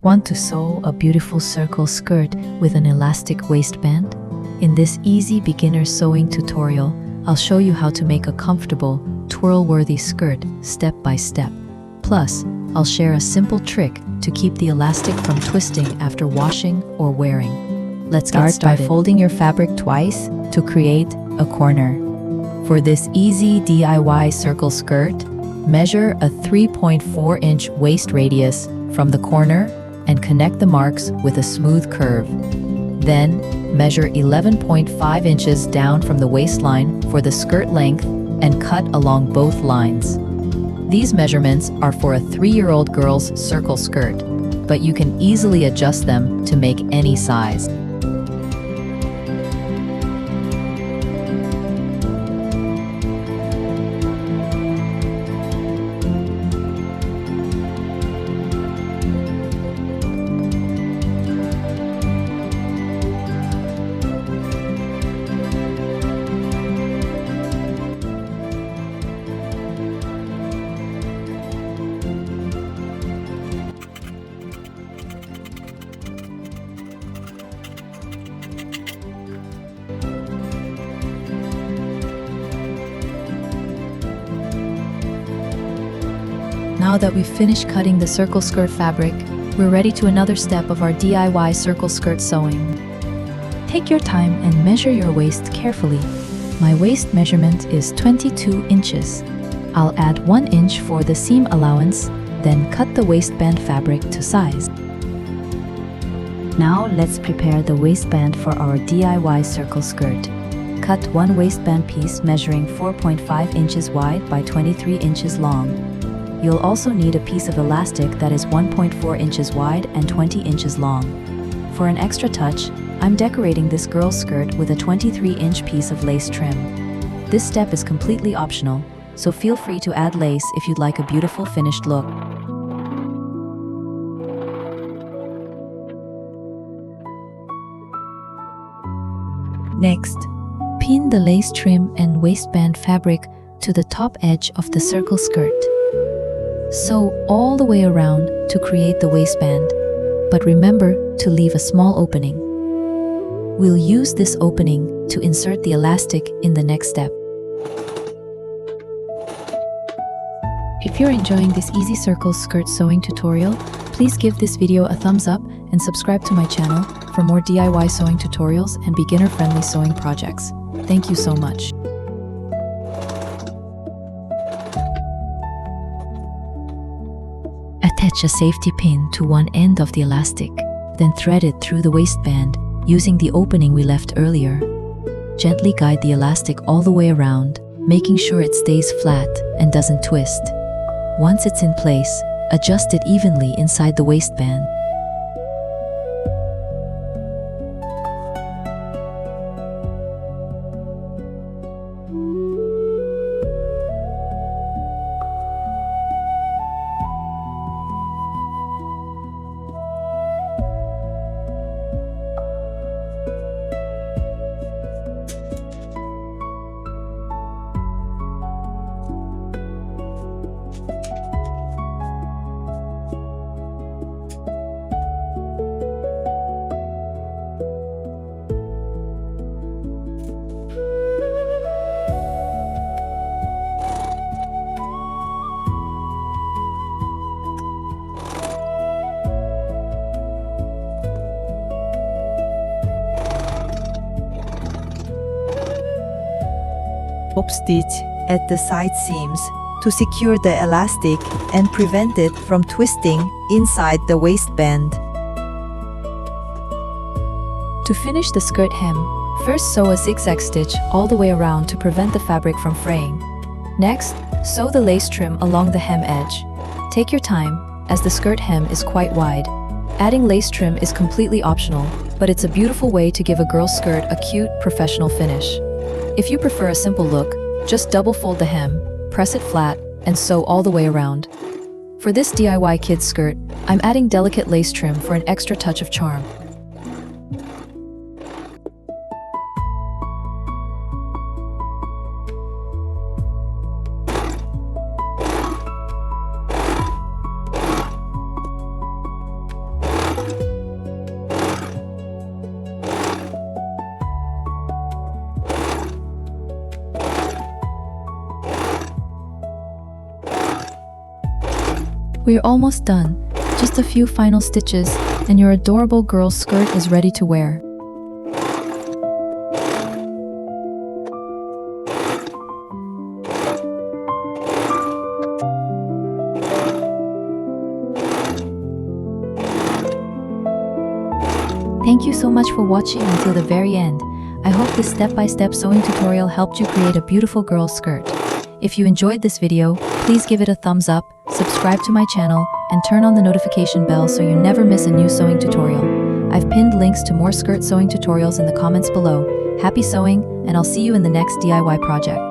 Want to sew a beautiful circle skirt with an elastic waistband? In this easy beginner sewing tutorial, I'll show you how to make a comfortable, twirl-worthy skirt step by step. Plus, I'll share a simple trick to keep the elastic from twisting after washing or wearing. Let's get started. Start by folding your fabric twice to create a corner. For this easy DIY circle skirt, measure a 3.4-inch waist radius from the corner and connect the marks with a smooth curve. Then, measure 11.5 inches down from the waistline for the skirt length and cut along both lines. These measurements are for a 3-year-old girl's circle skirt, but you can easily adjust them to make any size. Now that we've finished cutting the circle skirt fabric, we're ready to another step of our DIY circle skirt sewing. Take your time and measure your waist carefully. My waist measurement is 22 inches. I'll add 1 inch for the seam allowance, then cut the waistband fabric to size. Now let's prepare the waistband for our DIY circle skirt. Cut one waistband piece measuring 4.5 inches wide by 23 inches long. You'll also need a piece of elastic that is 1.4 inches wide and 20 inches long. For an extra touch, I'm decorating this girl's skirt with a 23-inch piece of lace trim. This step is completely optional, so feel free to add lace if you'd like a beautiful finished look. Next, pin the lace trim and waistband fabric to the top edge of the circle skirt. Sew all the way around to create the waistband, but remember to leave a small opening. We'll use this opening to insert the elastic in the next step. If you're enjoying this easy circle skirt sewing tutorial, please give this video a thumbs up and subscribe to my channel for more DIY sewing tutorials and beginner-friendly sewing projects. Thank you so much. Attach a safety pin to one end of the elastic, then thread it through the waistband using the opening we left earlier. Gently guide the elastic all the way around, making sure it stays flat and doesn't twist. Once it's in place, adjust it evenly inside the waistband. Top stitch at the side seams to secure the elastic and prevent it from twisting inside the waistband. To finish the skirt hem, first sew a zigzag stitch all the way around to prevent the fabric from fraying. Next, sew the lace trim along the hem edge. Take your time, as the skirt hem is quite wide. Adding lace trim is completely optional, but it's a beautiful way to give a girl's skirt a cute, professional finish. If you prefer a simple look, just double fold the hem, press it flat, and sew all the way around. For this DIY kids skirt, I'm adding delicate lace trim for an extra touch of charm. We're almost done. Just a few final stitches, and your adorable girl's skirt is ready to wear. Thank you so much for watching until the very end. I hope this step-by-step sewing tutorial helped you create a beautiful girl's skirt. If you enjoyed this video, please give it a thumbs up, subscribe to my channel, and turn on the notification bell so you never miss a new sewing tutorial. I've pinned links to more skirt sewing tutorials in the comments below. Happy sewing, and I'll see you in the next DIY project.